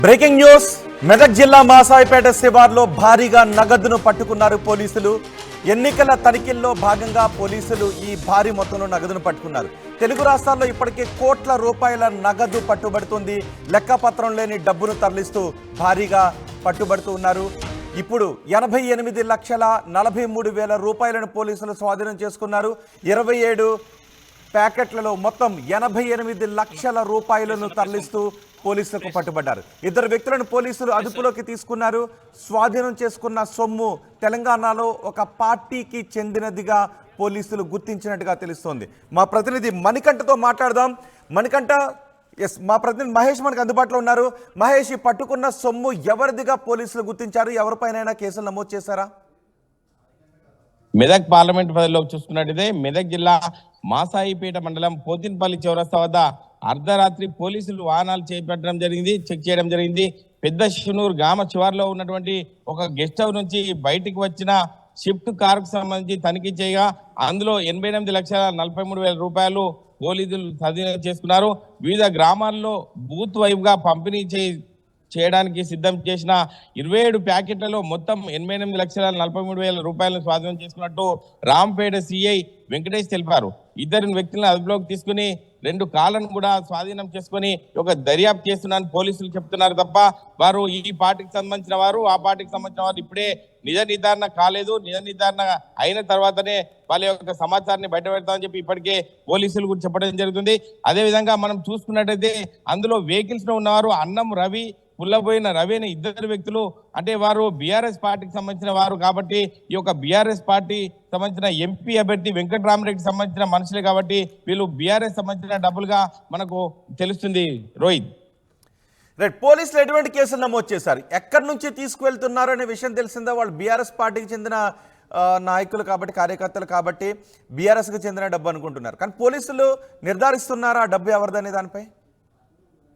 Breaking news Medak జిల్లా మాసాయిపేట శివార్లో భారీగా నగదును పట్టుకున్నారు పోలీసులు. ఎన్నికల తనిఖీల్లో భాగంగా పోలీసులు ఈ భారీ మొత్తంలో నగదును పట్టుకున్నారు. తెలుగు రాష్ట్రాల్లో ఇప్పటికే కోట్ల రూపాయల నగదు పట్టుబడుతుంది. లెక్కపత్రం లేని డబ్బును తరలిస్తూ భారీగా పట్టుబడుతూ ఉన్నారు. ఇప్పుడు 88,43,000 రూపాయలను పోలీసులు స్వాధీనం చేసుకున్నారు. 27 ప్యాకెట్లలో మొత్తం 88 లక్షల రూపాయలను తరలిస్తూ పోలీసులకు పట్టుబడ్డారు. ఇద్దరు వ్యక్తులను పోలీసులు అదుపులోకి తీసుకున్నారు. స్వాధీనం చేసుకున్న సొమ్ము తెలంగాణలో ఒక పార్టీకి చెందినదిగా పోలీసులు గుర్తించినట్టుగా తెలుస్తోంది. మా ప్రతినిధి మణికంఠతో మాట్లాడదాం. మణికంఠ, మా ప్రతినిధి మహేష్ మనకు అందుబాటులో ఉన్నారు. మహేష్, ఈ పట్టుకున్న సొమ్ము ఎవరిదిగా పోలీసులు గుర్తించారు? ఎవరిపైన కేసులు నమోదు చేశారా? మెదక్ పార్లమెంట్ పరిధిలో చూసుకున్నట్టయితే మెదక్ జిల్లా మాసాయిపేట మండలం పోతిన్పల్లి చౌరస్తా వద్ద అర్ధరాత్రి పోలీసులు వాహనాలు చేపట్టడం జరిగింది, చెక్ చేయడం జరిగింది. పెద్ద శివనూరు గ్రామ చివరిలో ఉన్నటువంటి ఒక గెస్ట్ హౌస్ నుంచి బయటికి వచ్చిన షిఫ్ట్ కారుకు సంబంధించి తనిఖీ చేయగా అందులో 88,43,000 రూపాయలు పోలీసులు స్వాధీనం చేసుకున్నారు. వివిధ గ్రామాల్లో బూత్ వైపుగా పంపిణీ చేయడానికి సిద్ధం చేసిన 27 ప్యాకెట్లలో మొత్తం 88,43,000 రూపాయలను స్వాధీనం చేసుకున్నట్టు రాంపేట సిఐ వెంకటేష్ తెలిపారు. ఇద్దరు వ్యక్తులను అదుపులోకి తీసుకుని 2 కార్లను కూడా స్వాధీనం చేసుకుని ఒక దర్యాప్తు చేస్తున్నారని పోలీసులు చెప్తున్నారు తప్ప వారు ఈ పార్టీకి సంబంధించిన వారు ఆ పార్టీకి సంబంధించిన వారు ఇప్పుడే నిజ నిర్ధారణ కాలేదు. నిజ నిర్ధారణ అయిన తర్వాతనే వాళ్ళ యొక్క సమాచారాన్ని బయట పెడతామని చెప్పి ఇప్పటికే పోలీసులు కూడా చెప్పడం జరుగుతుంది. అదేవిధంగా మనం చూసుకున్నట్టయితే అందులో వెహికల్స్ లో ఉన్నవారు అన్నం రవి, పుల్లబోయిన రవి అనే ఇద్దరు వ్యక్తులు, అంటే వారు బీఆర్ఎస్ పార్టీకి సంబంధించిన వారు కాబట్టి ఈ యొక్క బీఆర్ఎస్ పార్టీ సంబంధించిన ఎంపీ అభ్యర్థి వెంకటరామరెడ్డికి సంబంధించిన మనుషులే కాబట్టి వీళ్ళు బీఆర్ఎస్ సంబంధించిన డబ్బులుగా మనకు తెలుస్తుంది. రోహిత్, రైట్, పోలీసులు ఎటువంటి కేసులు నమోదు చేశారు? ఎక్కడి నుంచి తీసుకువెళ్తున్నారు అనే విషయం తెలిసిందా? వాళ్ళు బీఆర్ఎస్ పార్టీకి చెందిన నాయకులు కాబట్టి, కార్యకర్తలు కాబట్టి బీఆర్ఎస్కి చెందిన డబ్బు అనుకుంటున్నారు. కానీ పోలీసులు నిర్ధారిస్తున్నారా ఆ డబ్బు ఎవరిదనే దానిపై?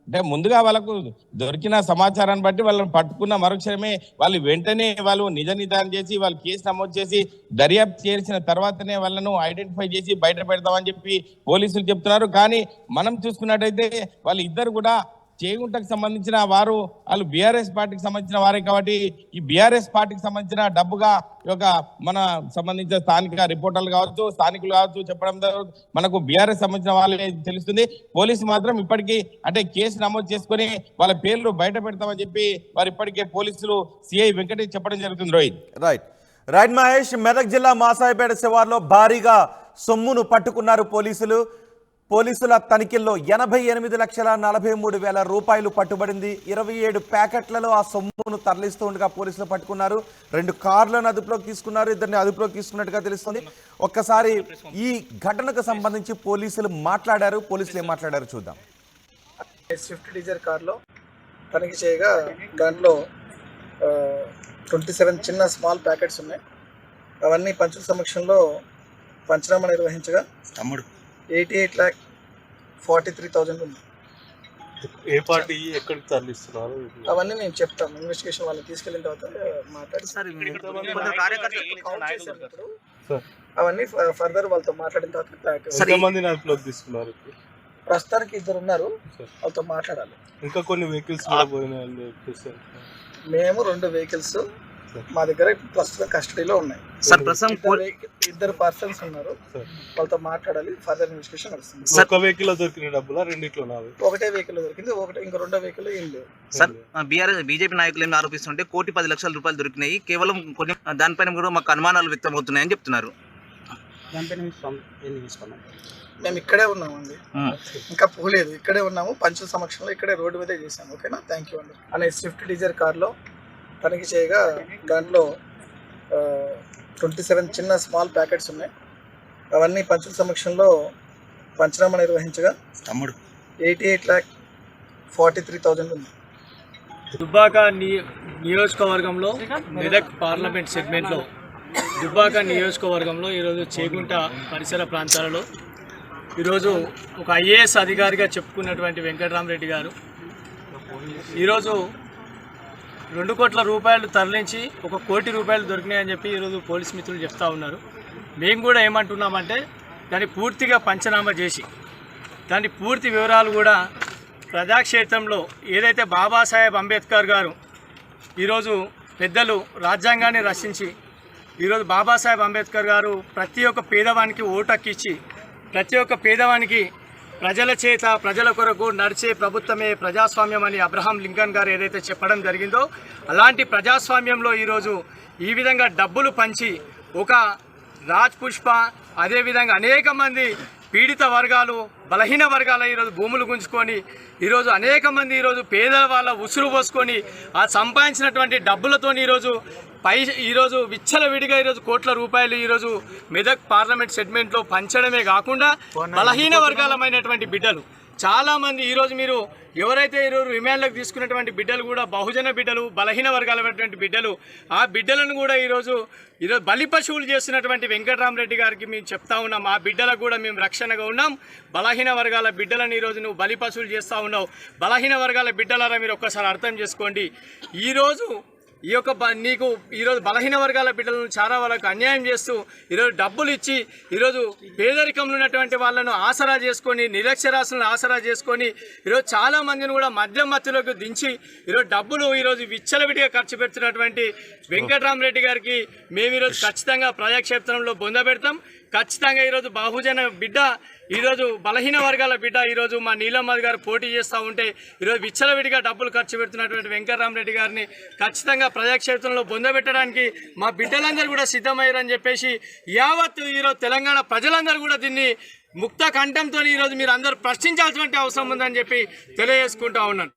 అంటే ముందుగా వాళ్ళకు దొరికిన సమాచారాన్ని బట్టి వాళ్ళని పట్టుకున్న మరుక్షణమే వాళ్ళు వెంటనే వాళ్ళు నిజ నిర్ధారణ చేసి వాళ్ళు కేసు నమోదు చేసి దర్యాప్తు చేసిన తర్వాతనే వాళ్ళను ఐడెంటిఫై చేసి బయట పెడతామని చెప్పి పోలీసులు చెప్తున్నారు. కానీ మనం చూసుకున్నట్టయితే వాళ్ళు ఇద్దరు కూడా చేగుంటకు సంబంధించిన వారు, వాళ్ళు బీఆర్ఎస్ పార్టీకి సంబంధించిన వారే కాబట్టి ఈ బీఆర్ఎస్ పార్టీకి సంబంధించిన డబ్బుగా ఒక మన సంబంధించిన స్థానిక రిపోర్టర్లు కావచ్చు, స్థానికులు కావచ్చు చెప్పడం మనకు బీఆర్ఎస్ సంబంధించిన వాళ్ళే తెలుస్తుంది. పోలీసు మాత్రం ఇప్పటికీ అంటే కేసు నమోదు చేసుకుని వాళ్ళ పేర్లు బయట పెడతామని చెప్పి వారు ఇప్పటికే పోలీసులు సిఐ వెంకటేష్ చెప్పడం జరుగుతుంది. రోహిత్, రైట్ మహేష్, మెదక్ జిల్లా మాసాయిపేట శివార్లో భారీగా సొమ్మును పట్టుకున్నారు పోలీసుల తనిఖీల్లో 88,43,000 రూపాయలు పట్టుబడింది. 27 ప్యాకెట్లలో ఆ సొమ్మును తరలిస్తూ ఉండగా పోలీసులు పట్టుకున్నారు. 2 కార్లను అదుపులోకి తీసుకున్నారు. ఇద్దరిని అదుపులోకి తీసుకున్నట్టుగా తెలుస్తుంది. ఒక్కసారి ఈ ఘటనకు సంబంధించి పోలీసులు ఏం మాట్లాడారు చూద్దాం. స్విఫ్ట్ డిజైర్ కార్లో తనిఖీ చేయగా దాంట్లో 27 చిన్న స్మాల్ ప్యాకెట్స్ ఉన్నాయి. అవన్నీ పంచుల సమక్షంలో పంచనామా నిర్వహించగా 88,43,000 ఉంది. ఏ పార్టీ ఎక్కడికి తరలిస్తున్నారు అవన్నీ నేను చెప్తాను. ఇన్వెస్టిగేషన్ వాళ్ళని తీసుకెళ్ళిన తర్వాత మాట్లాడి అవన్నీ ఫర్దర్ వాళ్ళతో మాట్లాడిన తర్వాత తీసుకున్నారు. ప్రస్తుతానికి 2 ఉన్నారు, వాళ్ళతో మాట్లాడాలి. ఇంకా కొన్ని వెహికల్స్ మేము 2 వెహికల్స్ మా దగ్గర ప్రస్తుతం కస్టడీలో ఉన్నాయి. ఇద్దరు పర్సన్స్ ఉన్నారు, వాళ్ళతో మాట్లాడాలి. ఫర్దర్ ఇన్వెస్టిగేషన్ వస్తుంది. ఒక వెహికల్ లో దొరికిన డబ్బులా రెండిట్లో? ఒకటే వెహికల్ దొరికింది, ఇంకో 2వ వెహికల్ ఏం లేవు. సార్, బీజేపీ నాయకులు ఏమి ఆరోపిస్తుంటే 1,10,00,000 రూపాయలు దొరికినాయి, కేవలం కొన్ని దానిపైన కూడా మాకు అనుమానాలు వ్యక్తమవుతున్నాయని చెప్తున్నారు. మేము ఇక్కడే ఉన్నామండి, ఇంకా పోలేదు. ఇక్కడే ఉన్నాము, పంచుల సమక్షంలో ఇక్కడే రోడ్డు మీదే చేసాము. ఓకేనా, థ్యాంక్ యూ అండి. అనే స్విఫ్ట్ డిజైర్ కార్లో తనిఖీ చేయగా దాంట్లో 27 చిన్న స్మాల్ ప్యాకెట్స్ ఉన్నాయి. అవన్నీ పంచుల సమక్షంలో పంచనామా నిర్వహించగా 88,43,000 ఉంది. దుబ్బాక నియోజకవర్గంలో మెదక్ పార్లమెంట్ సెగ్మెంట్లో దుబ్బాక నియోజకవర్గంలో ఈరోజు చేగుంట పరిసర ప్రాంతాలలో ఈరోజు ఒక ఐఏఎస్ అధికారిగా చెప్పుకున్నటువంటి వెంకటరామరెడ్డి గారు ఈరోజు 2 కోట్ల రూపాయలు తరలించి 1 కోటి రూపాయలు దొరికినాయని చెప్పి ఈరోజు పోలీస్ మిత్రులు చెప్తా ఉన్నారు. మేము కూడా ఏమంటున్నామంటే దాన్ని పూర్తిగా పంచనామా చేసి దాని పూర్తి వివరాలు కూడా ప్రజాక్షేత్రంలో ఏదైతే బాబాసాహెబ్ అంబేద్కర్ గారు ఈరోజు పెద్దలు రాజ్యాంగాన్ని రచించి ఈరోజు బాబాసాహెబ్ అంబేద్కర్ గారు ప్రతి ఒక్క పేదవానికి ఓటక్కిచ్చి ప్రతి ఒక్క పేదవానికి ప్రజల చేత ప్రజల కొరకు నడిచే ప్రభుత్వమే ప్రజాస్వామ్యం అని అబ్రహాం లింకన్ గారు ఏదైతే చెప్పడం జరిగిందో అలాంటి ప్రజాస్వామ్యంలో ఈరోజు ఈ విధంగా డబ్బులు పంచి ఒక రాజ్ పుష్ప అదేవిధంగా అనేక మంది పీడిత వర్గాలు బలహీన వర్గాల ఈరోజు భూములు గుంజుకొని ఈరోజు అనేక మంది ఈరోజు పేదల వాళ్ళ ఉసురు పోసుకొని ఆ సంపాదించినటువంటి డబ్బులతో ఈరోజు విచ్చలవిడిగా ఈరోజు కోట్ల రూపాయలు ఈరోజు మెదక్ పార్లమెంట్ సెగ్మెంట్లో పంచడమే కాకుండా బలహీన వర్గాలమైనటువంటి బిడ్డలు చాలామంది ఈరోజు మీరు ఎవరైతే ఈరోజు రిమాండ్లకు తీసుకున్నటువంటి బిడ్డలు కూడా బహుజన బిడ్డలు బలహీన వర్గాలైనటువంటి బిడ్డలు ఆ బిడ్డలను కూడా ఈరోజు బలి పశువులు చేస్తున్నటువంటి వెంకటరామరెడ్డి గారికి మేము చెప్తా ఉన్నాం. ఆ బిడ్డలకు కూడా మేము రక్షణగా ఉన్నాం. బలహీన వర్గాల బిడ్డలను ఈరోజు నువ్వు బలి పశువులు చేస్తూ ఉన్నావు. బలహీన వర్గాల బిడ్డలారా మీరు ఒక్కసారి అర్థం చేసుకోండి. ఈరోజు ఈ యొక్క నీకు ఈరోజు బలహీన వర్గాల బిడ్డలను చాలా వాళ్ళకు అన్యాయం చేస్తూ ఈరోజు డబ్బులు ఇచ్చి ఈరోజు పేదరికంలో ఉన్నటువంటి వాళ్ళను ఆసరా చేసుకొని నిరక్షరాస్యులను ఆసరా చేసుకొని ఈరోజు చాలామందిని కూడా మధ్యలోకి దించి ఈరోజు డబ్బులు ఈరోజు విచ్చలవిడిగా ఖర్చు పెడుతున్నటువంటి వెంకటరామరెడ్డి గారికి మేము ఈరోజు ఖచ్చితంగా ప్రజాక్షేత్రంలో బొందబెడతాం. ఖచ్చితంగా ఈరోజు బహుజన బిడ్డ ఈరోజు బలహీన వర్గాల బిడ్డ ఈరోజు మా నీలమ్మ గారు పోటీ చేస్తూ ఉంటే ఈరోజు విచ్చలవిడిగా డబ్బులు ఖర్చు పెడుతున్నటువంటి వెంకటరామరెడ్డి గారిని ఖచ్చితంగా ప్రజాక్షేత్రంలో బొందబెట్టడానికి మా బిడ్డలందరూ కూడా సిద్ధమయ్యారని చెప్పేసి యావత్ ఈరోజు తెలంగాణ ప్రజలందరూ కూడా దీన్ని ముక్త కంఠంతో ఈరోజు మీరు అందరూ ప్రశ్నించాల్సిన అవసరం ఉందని చెప్పి తెలియజేసుకుంటా ఉన్నాను.